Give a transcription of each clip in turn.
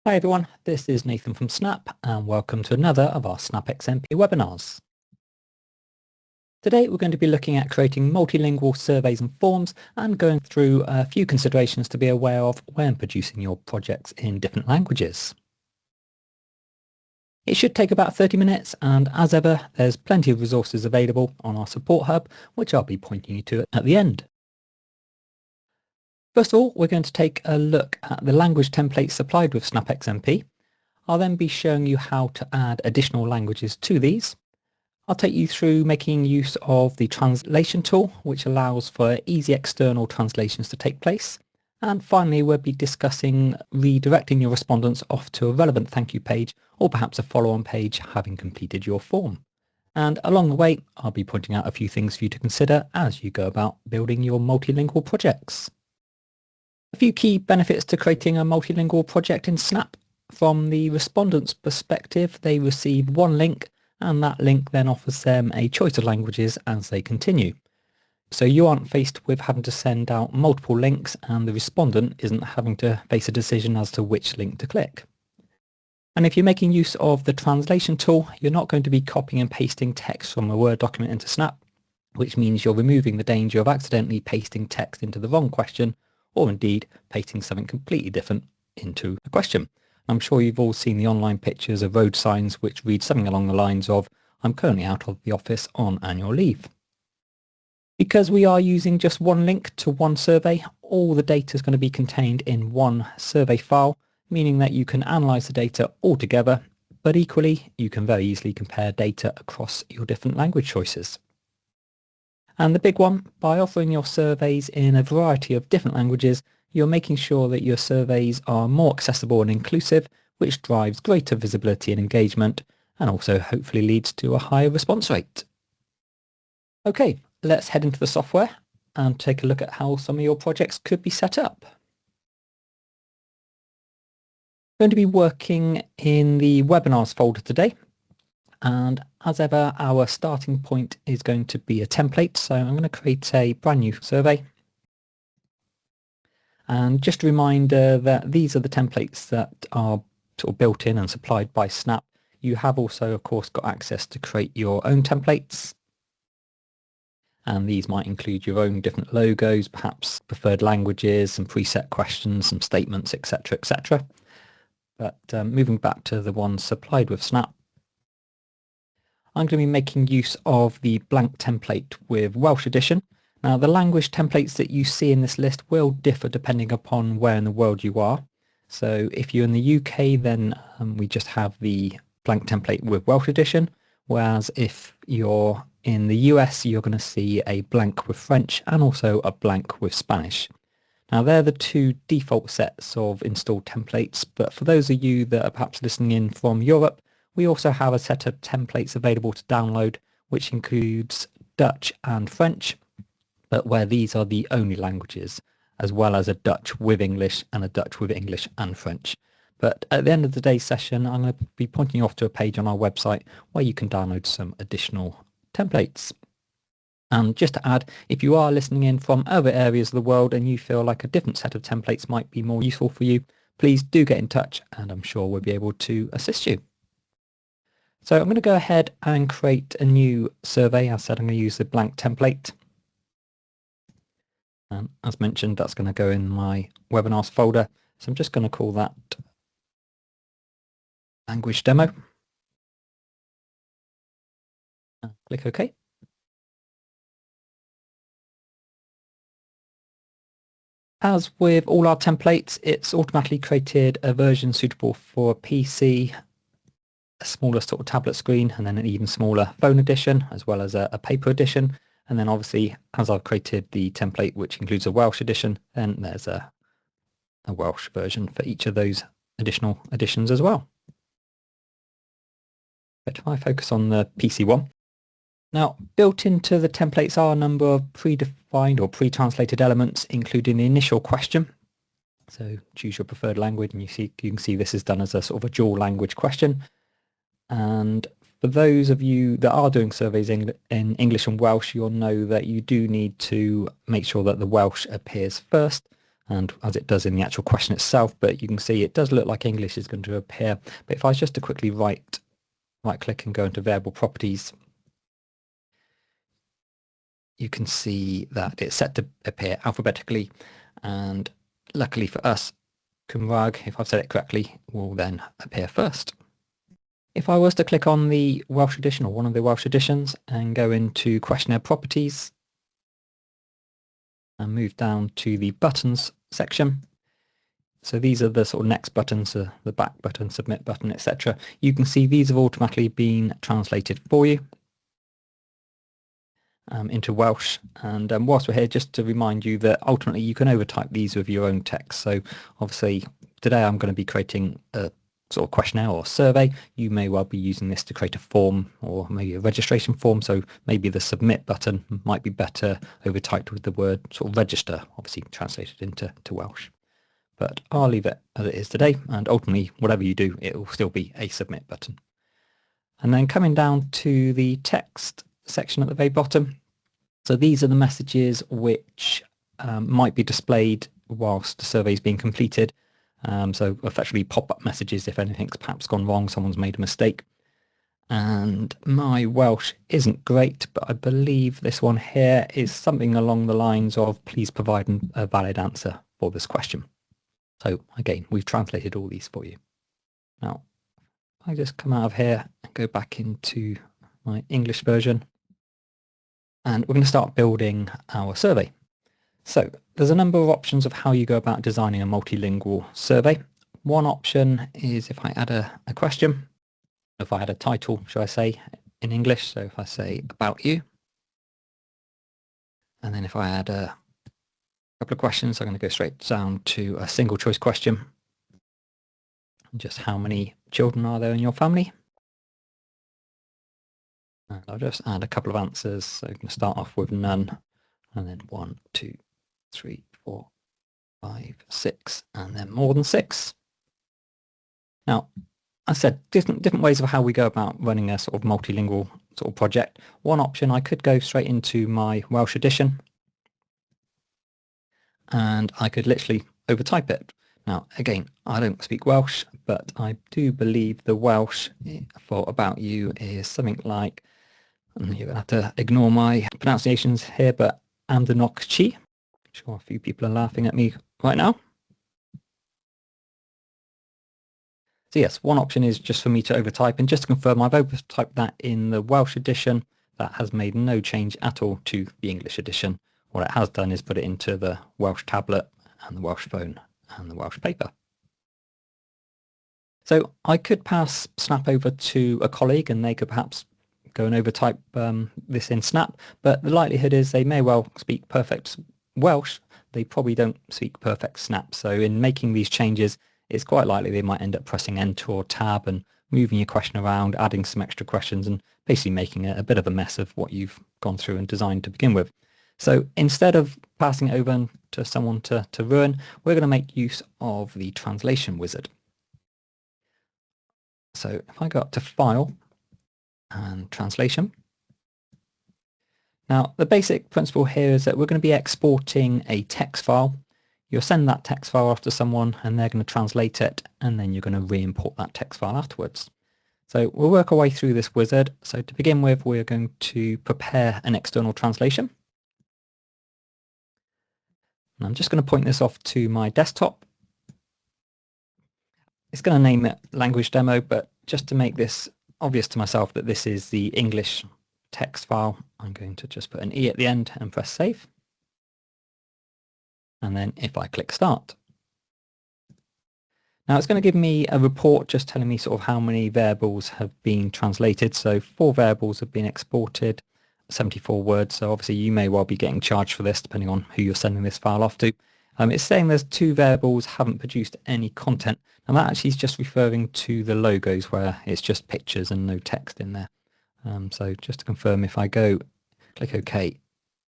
Hi everyone, this is Nathan from Snap and welcome to another of our Snap XMP webinars. Today we're going to be looking at creating multilingual surveys and forms and going through a few considerations to be aware of when producing your projects in different languages. It should take about 30 minutes and as ever there's plenty of resources available on our support hub which I'll be pointing you to at the end. First of all, we're going to take a look at the language templates supplied with Snap XMP. I'll then be showing you how to add additional languages to these. I'll take you through making use of the translation tool, which allows for easy external translations to take place. And finally, we'll be discussing redirecting your respondents off to a relevant thank you page or perhaps a follow-on page having completed your form. And along the way, I'll be pointing out a few things for you to consider as you go about building your multilingual projects. A few key benefits to creating a multilingual project in Snap. From the respondent's perspective, they receive one link and that link then offers them a choice of languages as they continue. So you aren't faced with having to send out multiple links and the respondent isn't having to face a decision as to which link to click. And if you're making use of the translation tool, you're not going to be copying and pasting text from a Word document into Snap, which means you're removing the danger of accidentally pasting text into the wrong question or indeed pasting something completely different into a question. I'm sure you've all seen the online pictures of road signs which read something along the lines of, "I'm currently out of the office on annual leave." Because we are using just one link to one survey, all the data is going to be contained in one survey file, meaning that you can analyze the data all together, but equally you can very easily compare data across your different language choices. And the big one, by offering your surveys in a variety of different languages, you're making sure that your surveys are more accessible and inclusive, which drives greater visibility and engagement, and also hopefully leads to a higher response rate. Okay, let's head into the software and take a look at how some of your projects could be set up. I'm going to be working in the webinars folder today. And as ever, our starting point is going to be a template. So I'm going to create a brand new survey. And just a reminder that these are the templates that are sort of built in and supplied by Snap. You have also, of course, got access to create your own templates. And these might include your own different logos, perhaps preferred languages, some preset questions, some statements, etc., etc. But moving back to the ones supplied with Snap, I'm going to be making use of the blank template with Welsh edition. Now the language templates that you see in this list will differ depending upon where in the world you are. So if you're in the UK, then we just have the blank template with Welsh edition, whereas if you're in the US, you're going to see a blank with French and also a blank with Spanish. Now they're the two default sets of installed templates, but for those of you that are perhaps listening in from Europe, we also have a set of templates available to download, which includes Dutch and French, but where these are the only languages, as well as a Dutch with English and a Dutch with English and French. But at the end of today's session, I'm going to be pointing you off to a page on our website where you can download some additional templates. And just to add, if you are listening in from other areas of the world and you feel like a different set of templates might be more useful for you, please do get in touch and I'm sure we'll be able to assist you. So I'm going to go ahead and create a new survey. As I said, I'm going to use the blank template. And as mentioned, that's going to go in my webinars folder. So I'm just going to call that language demo. And click OK. As with all our templates, it's automatically created a version suitable for a PC, a smaller sort of tablet screen, and then an even smaller phone edition, as well as a paper edition. And then obviously, as I've created the template, which includes a Welsh edition, then there's a Welsh version for each of those additional editions as well. But if I focus on the PC one, now built into the templates are a number of predefined or pre-translated elements, including the initial question. So choose your preferred language, and you can see this is done as a sort of a dual language question. And for those of you that are doing surveys in English and Welsh, you'll know that you do need to make sure that the Welsh appears first. and as it does in the actual question itself, but you can see it does look like English is going to appear. But if I was just to quickly right click and go into variable properties, you can see that it's set to appear alphabetically, and luckily for us, Cymraeg, if I've said it correctly, will then appear first. If I was to click on the Welsh edition or one of the Welsh editions and go into questionnaire properties and move down to the buttons section, so these are the sort of next buttons, the back button, submit button, etc. You can see these have automatically been translated for you into Welsh. And whilst we're here, just to remind you that ultimately you can overtype these with your own text. So obviously today I'm going to be creating a sort of questionnaire or survey. You may well be using this to create a form or maybe a registration form. So maybe the submit button might be better overtyped with the word sort of register, obviously translated into Welsh. But I'll leave it as it is today, and ultimately whatever you do, it will still be a submit button. And then coming down to the text section at the very bottom. So these are the messages which might be displayed whilst the survey is being completed. So effectively pop-up messages if anything's perhaps gone wrong, someone's made a mistake. And my Welsh isn't great, but I believe this one here is something along the lines of please provide a valid answer for this question. So again, we've translated all these for you. Now, I just come out of here and go back into my English version, and we're going to start building our survey. So there's a number of options of how you go about designing a multilingual survey. One option is if I add a question, if I add a title, shall I say, in English. So if I say about you, and then if I add a couple of questions, I'm going to go straight down to a single choice question. Just how many children are there in your family? And I'll just add a couple of answers. So you can start off with none, and then 1, 2, 3, 4, 5, 6, and then more than 6. Now, I said different ways of how we go about running a sort of multilingual sort of project. One option, I could go straight into my Welsh edition, and I could literally overtype it. Now, again, I don't speak Welsh, but I do believe the Welsh for about you is something like, you're going to have to ignore my pronunciations here, but Amdanochchi. I'm sure a few people are laughing at me right now. So yes, one option is just for me to overtype, and just to confirm, I've overtyped that in the Welsh edition. That has made no change at all to the English edition. What it has done is put it into the Welsh tablet and the Welsh phone and the Welsh paper. So I could pass Snap over to a colleague and they could perhaps go and overtype this in Snap, but the likelihood is they may well speak perfect Welsh. They probably don't speak perfect Snap. So in making these changes, it's quite likely they might end up pressing Enter or Tab and moving your question around, adding some extra questions, and basically making a bit of a mess of what you've gone through and designed to begin with. So instead of passing it over to someone to ruin, we're going to make use of the translation wizard. So if I go up to File and Translation. Now, the basic principle here is that we're going to be exporting a text file. You'll send that text file off to someone and they're going to translate it, and then you're going to re-import that text file afterwards. So we'll work our way through this wizard. So to begin with, we're going to prepare an external translation. And I'm just going to point this off to my desktop. It's going to name it language demo, but just to make this obvious to myself that this is the English text file, I'm going to just put an E at the end and press save. And then if I click start, now it's going to give me a report just telling me sort of how many variables have been translated. So 4 variables have been exported, 74 words. So obviously you may well be getting charged for this depending on who you're sending this file off to. It's saying there's 2 variables haven't produced any content, and that actually is just referring to the logos where it's just pictures and no text in there. So just to confirm, if I go click OK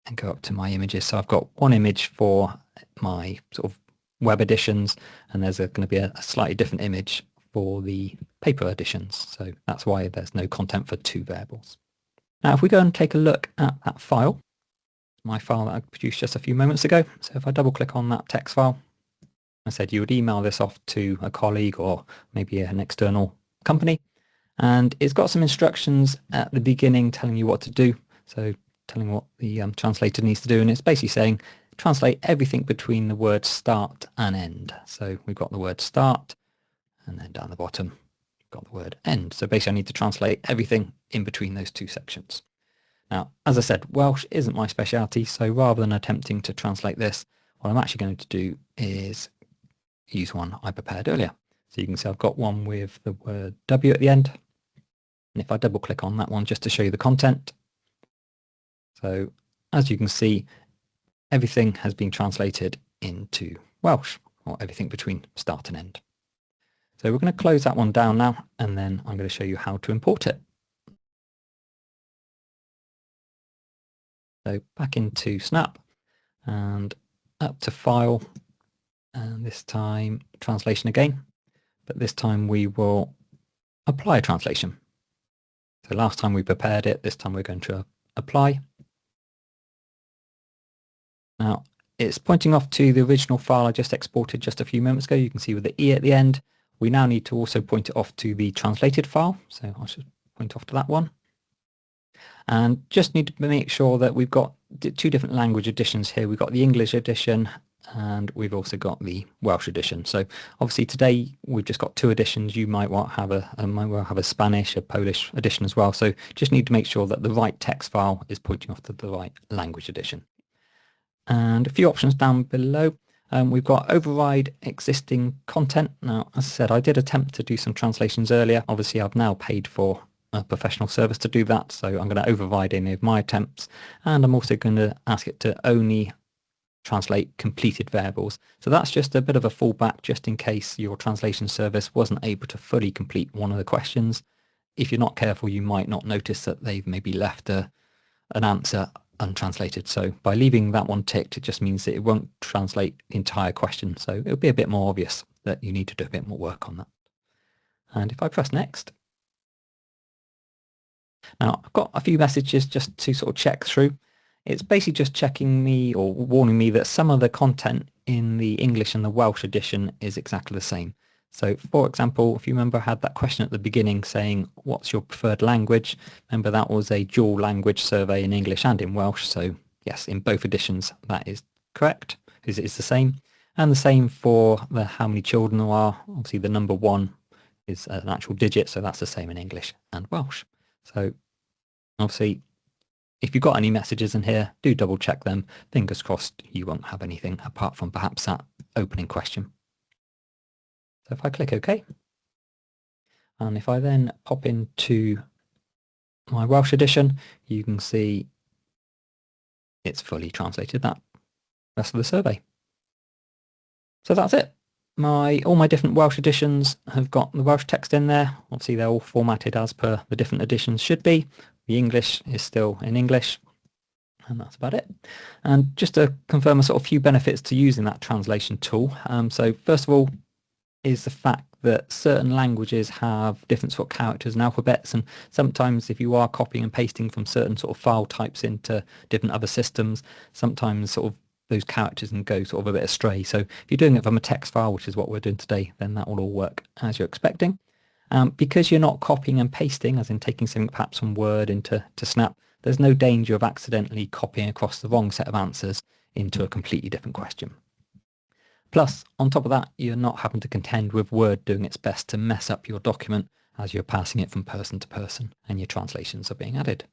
and go up to my images, so I've got one image for my sort of web editions, and there's going to be a slightly different image for the paper editions. So that's why there's no content for 2 variables. Now if we go and take a look at that file, my file that I produced just a few moments ago. So if I double click on that text file, I said you would email this off to a colleague or maybe an external company. And it's got some instructions at the beginning telling you what to do. So telling what the translator needs to do. And it's basically saying, translate everything between the word start and end. So we've got the word start, and then down the bottom, we've got the word end. So basically I need to translate everything in between those two sections. Now, as I said, Welsh isn't my speciality. So rather than attempting to translate this, what I'm actually going to do is use one I prepared earlier. So you can see I've got one with the word W at the end. And if I double click on that one just to show you the content, so as you can see, everything has been translated into Welsh, or everything between start and end. So we're going to close that one down now, and then I'm going to show you how to import it. So back into Snap and up to File, and this time Translation again, but this time we will apply a translation. So last time we prepared it, this time we're going to apply. Now it's pointing off to the original file I just exported just a few moments ago. You can see with the E at the end. We now need to also point it off to the translated file. So I should point off to that one. And just need to make sure that we've got two different language editions here. We've got the English edition and we've also got the Welsh edition. So obviously today we've just got two editions. You might have a Spanish, a Polish edition as well. So just need to make sure that the right text file is pointing off to the right language edition. And a few options down below. We've got override existing content. Now, as I said, I did attempt to do some translations earlier. Obviously, I've now paid for a professional service to do that. So I'm going to override any of my attempts. And I'm also going to ask it to only translate completed variables. So that's just a bit of a fallback just in case your translation service wasn't able to fully complete one of the questions. If you're not careful, you might not notice that they've maybe left an answer untranslated. So by leaving that one ticked, it just means that it won't translate the entire question. So it'll be a bit more obvious that you need to do a bit more work on that. And if I press next, now I've got a few messages just to sort of check through. It's basically just checking me or warning me that some of the content in the English and the Welsh edition is exactly the same. So for example, if you remember, I had that question at the beginning saying, what's your preferred language? Remember that was a dual language survey in English and in Welsh. So yes, in both editions, that is correct, because it is the same. And the same for the how many children there are. Obviously the number 1 is an actual digit, so that's the same in English and Welsh. So obviously, if you've got any messages in here, do double check them. Fingers crossed you won't have anything apart from perhaps that opening question. So if I click OK, and if I then pop into my Welsh edition, you can see it's fully translated that rest of the survey. So that's it. All my different Welsh editions have got the Welsh text in there. Obviously they're all formatted as per the different editions should be. The English is still in English, and that's about it. And just to confirm a sort of few benefits to using that translation tool. So first of all is the fact that certain languages have different sort of characters and alphabets, and sometimes if you are copying and pasting from certain sort of file types into different other systems, sometimes sort of those characters can go sort of a bit astray. So if you're doing it from a text file, which is what we're doing today, then that will all work as you're expecting. Because you're not copying and pasting, as in taking something perhaps from Word into Snap, there's no danger of accidentally copying across the wrong set of answers into a completely different question. Plus, on top of that, you're not having to contend with Word doing its best to mess up your document as you're passing it from person to person and your translations are being added.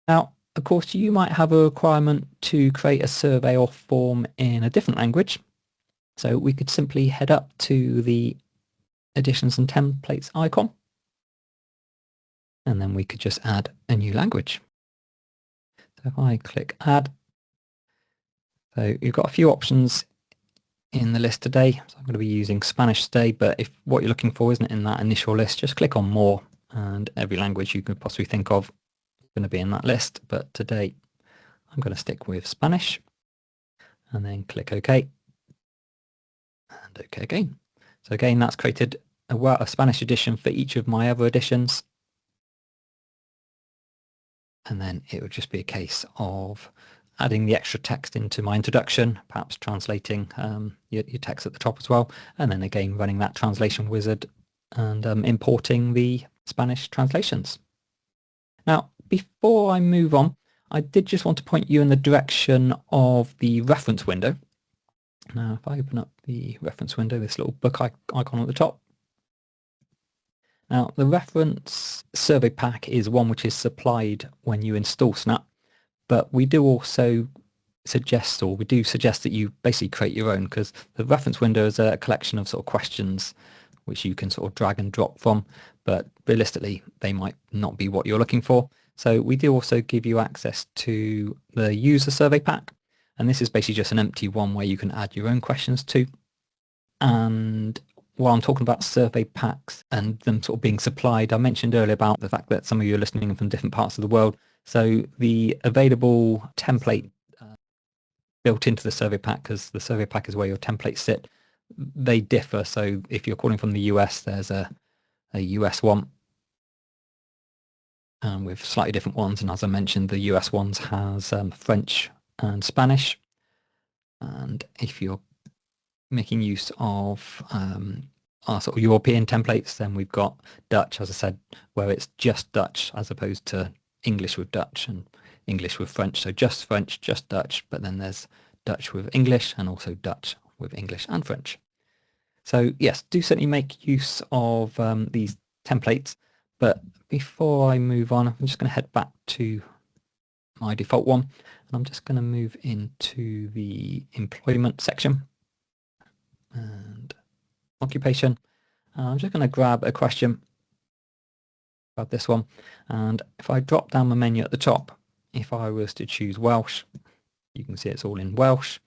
Now, of course, you might have a requirement to create a survey or form in a different language. So we could simply head up to the Editions and Templates icon, and then we could just add a new language. So if I click Add, so you've got a few options in the list today. So I'm going to be using Spanish today, but if what you're looking for isn't in that initial list, just click on More, and every language you could possibly think of is going to be in that list. But today I'm going to stick with Spanish, and then click OK, and OK again. So again, that's created a Spanish edition for each of my other editions. And then it would just be a case of adding the extra text into my introduction, perhaps translating your text at the top as well, and then again running that translation wizard and importing the Spanish translations. Now, before I move on, I did just want to point you in the direction of the reference window. Now, if I open up the reference window, this little book icon at the top. Now, the reference survey pack is one which is supplied when you install Snap, but we do also suggest that you basically create your own, because the reference window is a collection of sort of questions which you can sort of drag and drop from, but realistically they might not be what you're looking for. So we do also give you access to the user survey pack, and this is basically just an empty one where you can add your own questions to. And while I'm talking about survey packs and them sort of being supplied, I mentioned earlier about the fact that some of you are listening from different parts of the world. So the available template built into the survey pack, because the survey pack is where your templates sit, they differ. So if you're calling from the US, there's a US one with slightly different ones. And as I mentioned, the US ones has French and Spanish. And if you're making use of our sort of European templates, then we've got Dutch, as I said, where it's just Dutch as opposed to English with Dutch and English with French. So just French, just Dutch, but then there's Dutch with English and also Dutch with English and French. So yes, do certainly make use of these templates. But before I move on, I'm just going to head back to my default one, and I'm just going to move into the employment section and occupation. I'm just going to grab a question, grab this one, and if I drop down my menu at the top, if I was to choose Welsh, you can see it's all in Welsh.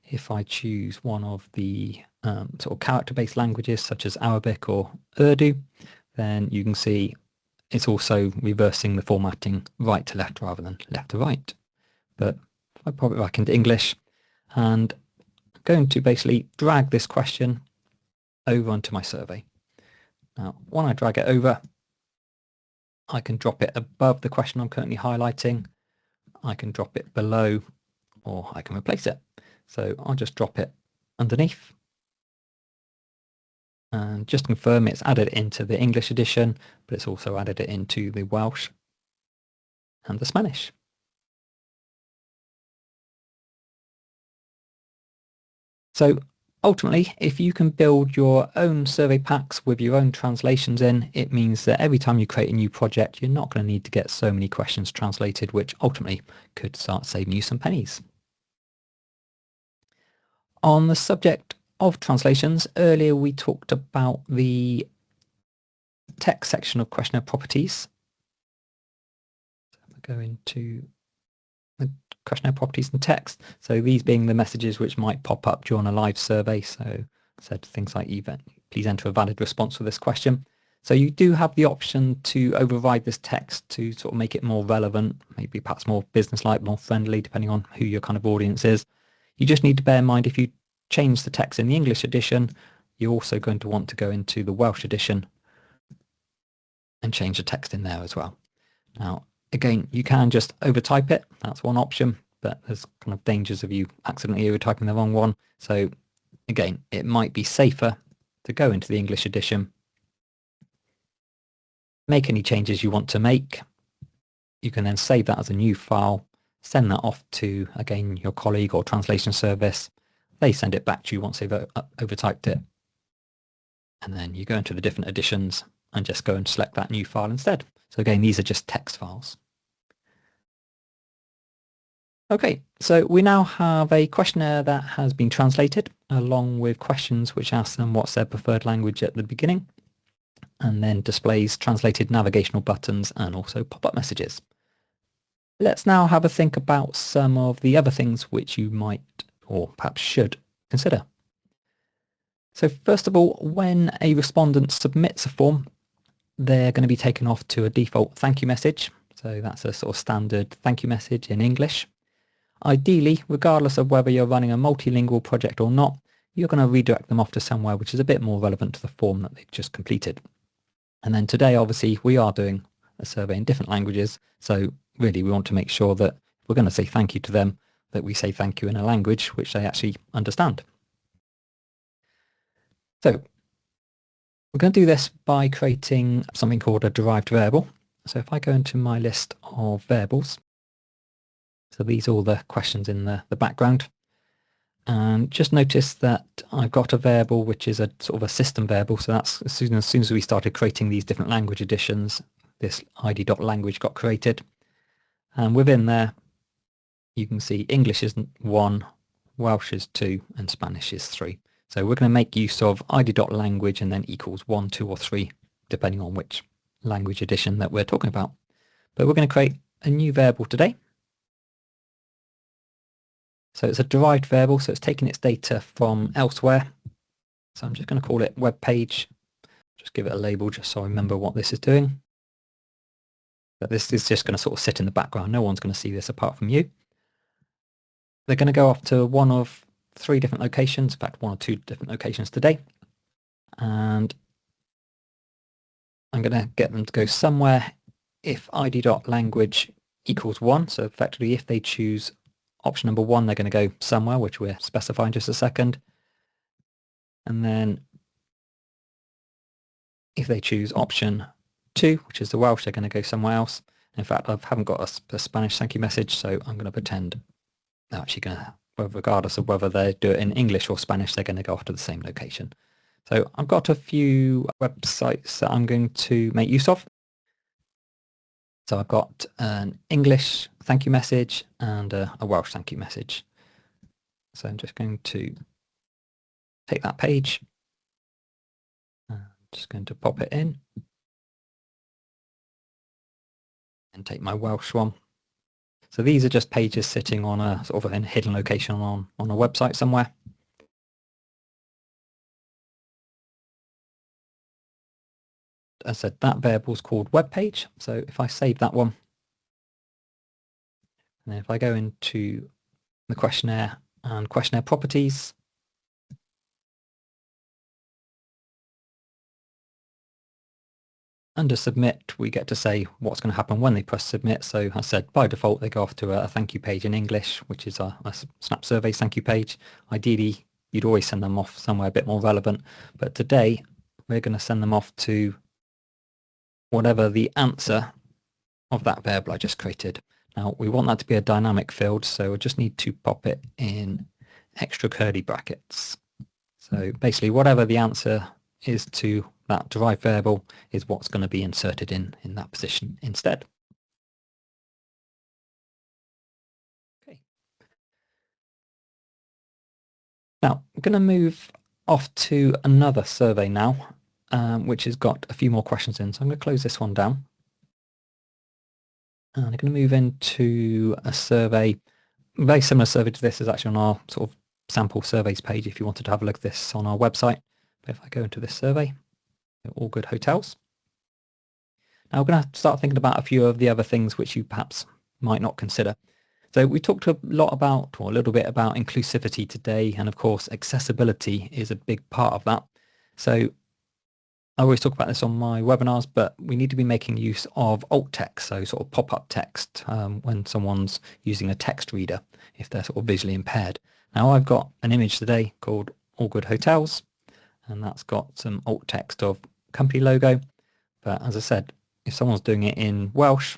If I choose one of the sort of character-based languages such as Arabic or Urdu, then you can see it's also reversing the formatting right to left rather than left to right. But if I pop it back into English, and I'm going to basically drag this question over onto my survey. Now, when I drag it over, I can drop it above the question I'm currently highlighting. I can drop it below, or I can replace it. So I'll just drop it underneath. And just to confirm, it's added into the English edition, but it's also added it into the Welsh and the Spanish. So ultimately, if you can build your own survey packs with your own translations in, it means that every time you create a new project, you're not going to need to get so many questions translated, which ultimately could start saving you some pennies. On the subject of translations, earlier we talked about the text section of questionnaire properties. So if I go into the questionnaire properties and text, so these being the messages which might pop up during a live survey. So I said things like, please enter a valid response for this question. So you do have the option to override this text to sort of make it more relevant, maybe perhaps more business-like, more friendly, depending on who your kind of audience is. You just need to bear in mind, if you change the text in the English edition, you're also going to want to go into the Welsh edition and change the text in there as well. Now, again, you can just overtype it. That's one option, but there's kind of dangers of you accidentally overtyping the wrong one. So again, it might be safer to go into the English edition, make any changes you want to make. You can then save that as a new file, send that off to, again, your colleague or translation service. They send it back to you once they've overtyped it. And then you go into the different editions and just go and select that new file instead. So again, these are just text files. Okay, so we now have a questionnaire that has been translated, along with questions which ask them what's their preferred language at the beginning, and then displays translated navigational buttons and also pop-up messages. Let's now have a think about some of the other things which you might or perhaps should consider. So first of all, when a respondent submits a form, they're going to be taken off to a default thank you message. So that's a sort of standard thank you message in English. Ideally, regardless of whether you're running a multilingual project or not, you're going to redirect them off to somewhere which is a bit more relevant to the form that they've just completed. And then today, obviously, we are doing a survey in different languages, so really we want to make sure that if we're going to say thank you to them, that we say thank you in a language which they actually understand. So we're going to do this by creating something called a derived variable. So if I go into my list of variables, so these are all the questions in the background, and just notice that I've got a variable which is a sort of a system variable. So that's as soon as we started creating these different language editions, this id.language got created. And within there, you can see English is 1, Welsh is 2, and Spanish is 3. So we're going to make use of id.language and then equals 1, 2, or 3, depending on which language edition that we're talking about. But we're going to create a new variable today. So it's a derived variable, so it's taking its data from elsewhere. So I'm just going to call it web page. Just give it a label just so I remember what this is doing. But this is just going to sort of sit in the background. No one's going to see this apart from you. They're going to go off to one of 3 different locations, in fact 1 or 2 different locations today. And I'm going to get them to go somewhere if id.language equals 1. So effectively if they choose option number 1, they're going to go somewhere, which we're specifying just a second. And then if they choose option 2, which is the Welsh, they're going to go somewhere else. In fact, I haven't got a Spanish thank you message, so I'm going to pretend they're actually going to, regardless of whether they do it in English or Spanish, they're going to go off to the same location. So I've got a few websites that I'm going to make use of. So I've got an English thank you message and a Welsh thank you message. So I'm just going to take that page. I'm just going to pop it in. And take my Welsh one. So these are just pages sitting on a sort of a hidden location on a website somewhere. As I said, that variable is called web page. So if I save that one, and then if I go into the questionnaire and questionnaire properties, under submit, we get to say what's going to happen when they press submit. So I said by default, they go off to a thank you page in English, which is a Snap Surveys thank you page. Ideally, you'd always send them off somewhere a bit more relevant. But today, we're going to send them off to whatever the answer of that variable I just created. Now, we want that to be a dynamic field, so we just need to pop it in extra curly brackets. So basically, whatever the answer is to that derived variable is what's going to be inserted in that position instead. Okay. Now, I'm going to move off to another survey now, which has got a few more questions in. So I'm going to close this one down. And I'm going to move into a survey, a very similar survey to this is actually on our sort of sample surveys page if you wanted to have a look at this on our website. But if I go into this survey, all good hotels. Now we're going to start thinking about a few of the other things which you perhaps might not consider. So we talked a lot about, or a little bit about inclusivity today, and of course accessibility is a big part of that. So I always talk about this on my webinars, but we need to be making use of alt text, so sort of pop-up text when someone's using a text reader, if they're sort of visually impaired. Now I've got an image today called All Good Hotels, and that's got some alt text of company logo. But as I said, if someone's doing it in Welsh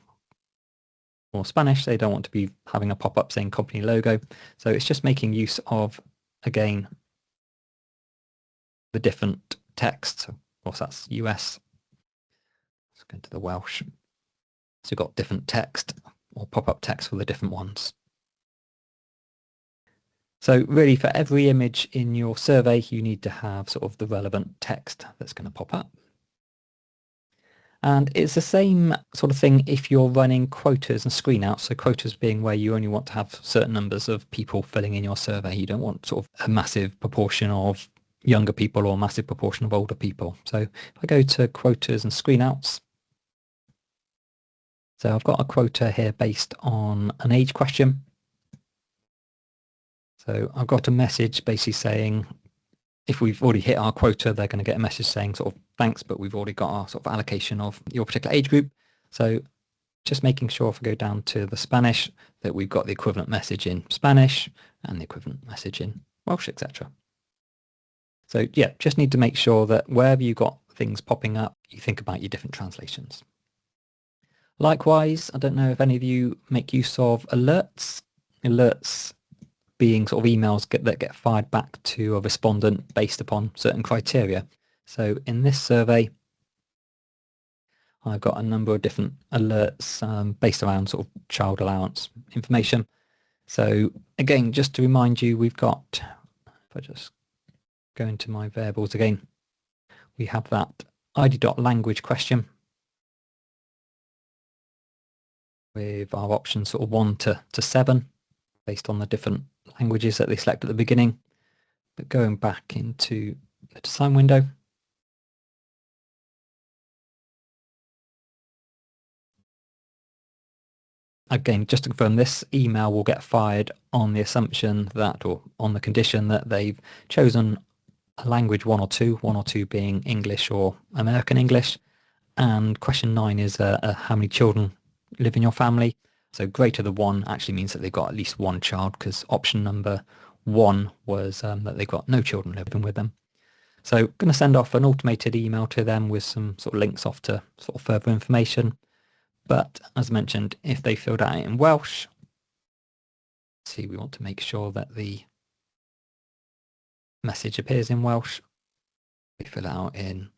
or Spanish, they don't want to be having a pop-up saying company logo. So it's just making use of, again, the different text. Of course, that's US. Let's go to the Welsh. So you've got different text or pop-up text for the different ones. So really for every image in your survey, you need to have sort of the relevant text that's going to pop up. And it's the same sort of thing if you're running quotas and screen outs. So quotas being where you only want to have certain numbers of people filling in your survey. You don't want sort of a massive proportion of younger people or a massive proportion of older people. So if I go to quotas and screen outs, so I've got a quota here based on an age question. So I've got a message basically saying, if we've already hit our quota, they're going to get a message saying sort of thanks, but we've already got our sort of allocation of your particular age group. So just making sure if we go down to the Spanish that we've got the equivalent message in Spanish and the equivalent message in Welsh, etc. So yeah, just need to make sure that wherever you've got things popping up, you think about your different translations. Likewise, I don't know if any of you make use of alerts. Alerts being sort of emails that get fired back to a respondent based upon certain criteria. So in this survey, I've got a number of different alerts based around sort of child allowance information. So again, just to remind you, we've got, if I just go into my variables again, we have that id.language question with our options sort of 1 to 7 based on the different languages that they select at the beginning. But going back into the design window, again, just to confirm, this email will get fired on the assumption that, or on the condition that they've chosen a language 1 or 2 being English or American English. And question 9 is how many children live in your family. So greater than 1 actually means that they've got at least 1 child, because option number 1 was that they've got no children living with them. So going to send off an automated email to them with some sort of links off to sort of further information. But as mentioned, if they filled out in Welsh, see, we want to make sure that the message appears in Welsh. We fill it out in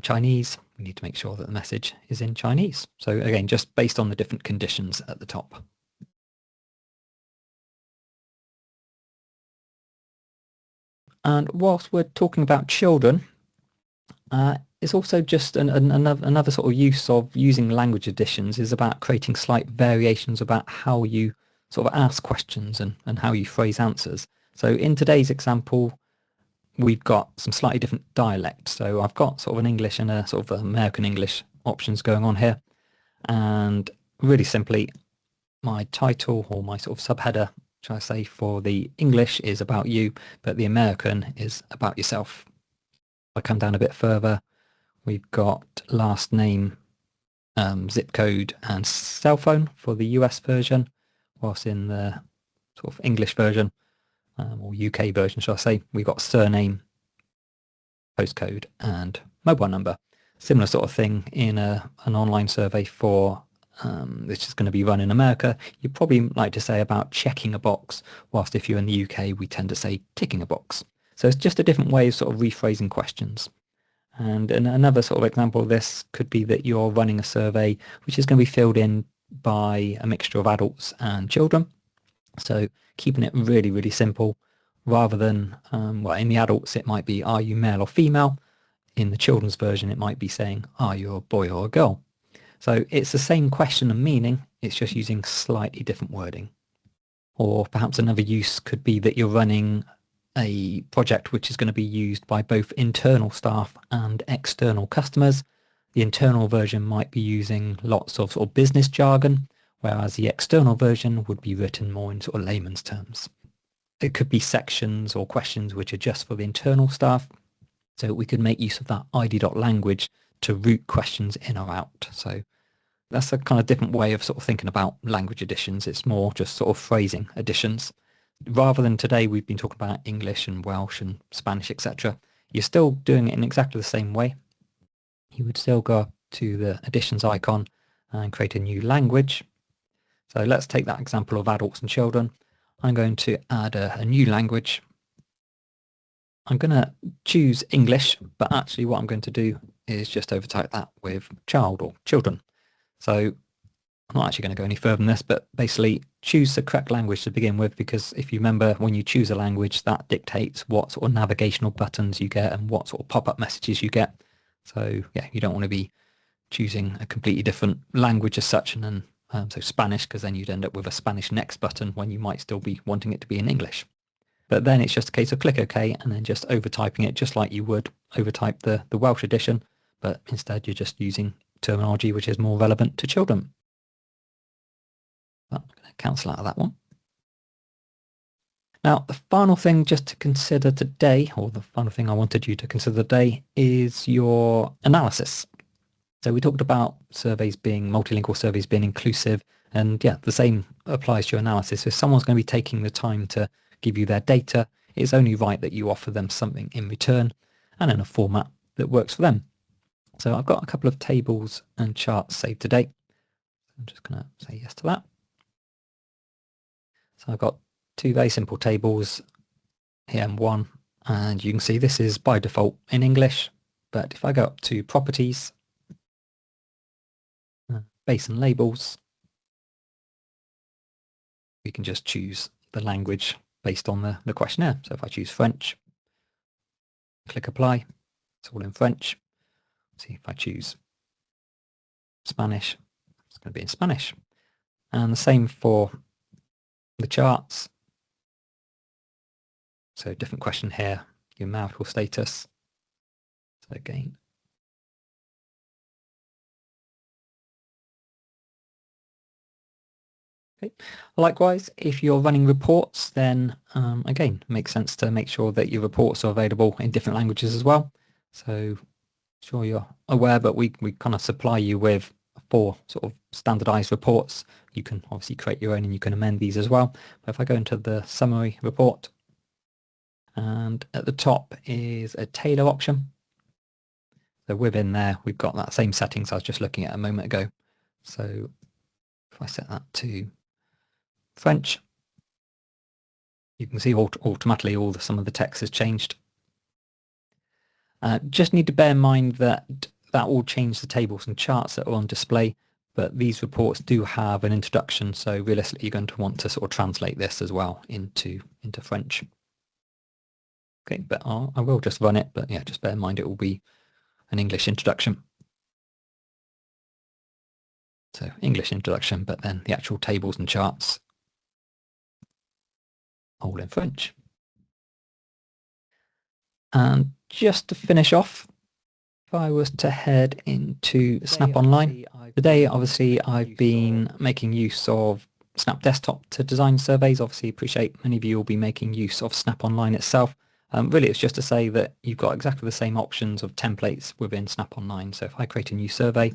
Chinese, we need to make sure that the message is in Chinese. So again, just based on the different conditions at the top. And whilst we're talking about children, it's also just another sort of use of using language additions is about creating slight variations about how you sort of ask questions and how you phrase answers. So in today's example, we've got some slightly different dialects. So I've got sort of an English and a sort of American English options going on here. And really simply, my title or my sort of subheader, shall I say, for the English is about you, but the American is about yourself. If I come down a bit further, we've got last name, zip code and cell phone for the US version, whilst in the sort of English version, or UK version, shall I say, we've got surname, postcode and mobile number. Similar sort of thing in an online survey for which is going to be run in America. You'd probably like to say about checking a box, whilst if you're in the UK, we tend to say ticking a box. So it's just a different way of sort of rephrasing questions. And another sort of example of this could be that you're running a survey which is going to be filled in by a mixture of adults and children. So keeping it really, really simple, rather than, well, in the adults, it might be, are you male or female? In the children's version, it might be saying, are you a boy or a girl? So it's the same question and meaning, it's just using slightly different wording. Or perhaps another use could be that you're running a project which is going to be used by both internal staff and external customers. The internal version might be using lots of sort of business jargon, whereas the external version would be written more in sort of layman's terms. It could be sections or questions which are just for the internal staff. So we could make use of that id.language to route questions in or out. So that's a kind of different way of sort of thinking about language additions. It's more just sort of phrasing additions. Rather than today, we've been talking about English and Welsh and Spanish, etc. You're still doing it in exactly the same way. You would still go up to the additions icon and create a new language. So let's take that example of adults and children. I'm going to add a new language. I'm going to choose English, but actually what I'm going to do is just overtype that with child or children. So I'm not actually going to go any further than this, but basically choose the correct language to begin with, because if you remember, when you choose a language, that dictates what sort of navigational buttons you get and what sort of pop-up messages you get. So yeah, you don't want to be choosing a completely different language as such, and then so Spanish, because then you'd end up with a Spanish next button when you might still be wanting it to be in English. But then it's just a case of click OK and then just overtyping it just like you would overtype the Welsh edition, but instead you're just using terminology which is more relevant to children. But I'm going to cancel out of that one. Now, the final thing just to consider today, or the final thing I wanted you to consider today, is your analysis. So we talked about surveys being, multilingual surveys being inclusive, and yeah, the same applies to your analysis. If someone's going to be taking the time to give you their data, it's only right that you offer them something in return and in a format that works for them. So I've got a couple of tables and charts saved to date. I'm just going to say yes to that. So I've got two very simple tables, here and one, and you can see this is by default in English, but if I go up to properties, base and labels, we can just choose the language based on the questionnaire. So if I choose French, click apply, it's all in French. See if I choose Spanish, it's going to be in Spanish. And the same for the charts. So different question here, your marital status. So again, okay. Likewise, if you're running reports, then again, it makes sense to make sure that your reports are available in different languages as well. So sure you're aware, but we kind of supply you with 4 sort of standardized reports. You can obviously create your own and you can amend these as well. But if I go into the summary report, and at the top is a tailor option. So within there, we've got that same settings I was just looking at a moment ago. So if I set that to French, you can see automatically some of the text has changed. Just need to bear in mind that will change the tables and charts that are on display, but these reports do have an introduction, so realistically you're going to want to sort of translate this as well into French. Okay, but I will just run it, but yeah, just bear in mind it will be an English introduction. So English introduction, but then the actual tables and charts all in French. And just to finish off, if I was to head into Snap Online, today obviously I've been making use of Snap Desktop to design surveys. Obviously appreciate many of you will be making use of Snap Online itself. Really it's just to say that you've got exactly the same options of templates within Snap Online. So if I create a new survey,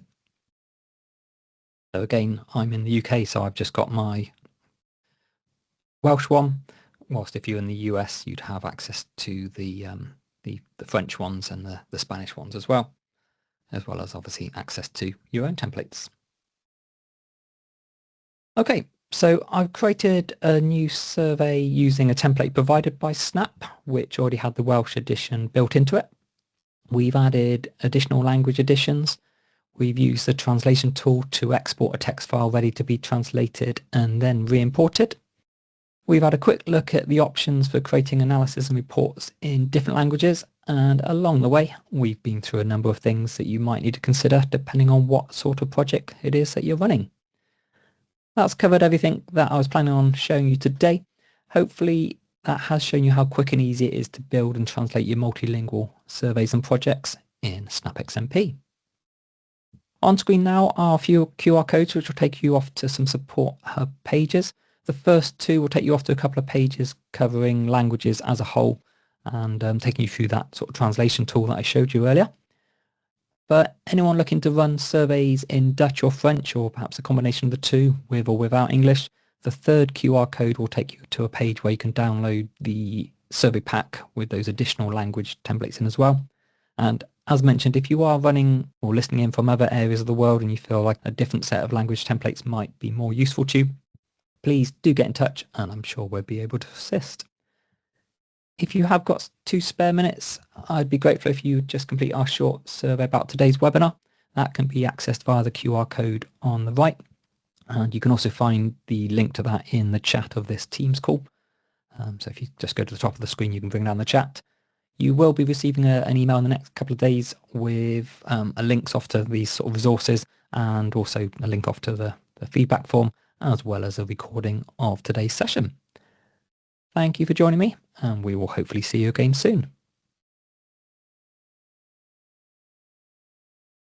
so again I'm in the UK, so I've just got my Welsh one, whilst if you're in the US you'd have access to the French ones and the Spanish ones as well as obviously access to your own templates. Okay, so I've created a new survey using a template provided by Snap, which already had the Welsh edition built into it. We've added additional language additions. We've used the translation tool to export a text file ready to be translated and then re-imported. We've had a quick look at the options for creating analysis and reports in different languages, and along the way we've been through a number of things that you might need to consider depending on what sort of project it is that you're running. That's covered everything that I was planning on showing you today. Hopefully that has shown you how quick and easy it is to build and translate your multilingual surveys and projects in Snap XMP. On screen now are a few QR codes which will take you off to some support hub pages. The first 2 will take you off to a couple of pages covering languages as a whole and taking you through that sort of translation tool that I showed you earlier. But anyone looking to run surveys in Dutch or French, or perhaps a combination of the two, with or without English, the third QR code will take you to a page where you can download the survey pack with those additional language templates in as well. And as mentioned, if you are running or listening in from other areas of the world and you feel like a different set of language templates might be more useful to you, please do get in touch and I'm sure we'll be able to assist. If you have got 2 spare minutes, I'd be grateful if you just complete our short survey about today's webinar. That can be accessed via the QR code on the right. And you can also find the link to that in the chat of this Teams call. So if you just go to the top of the screen, you can bring down the chat. You will be receiving an email in the next couple of days with a links off to these sort of resources and also a link off to the feedback form, as well as a recording of today's session. Thank you for joining me, and we will hopefully see you again soon.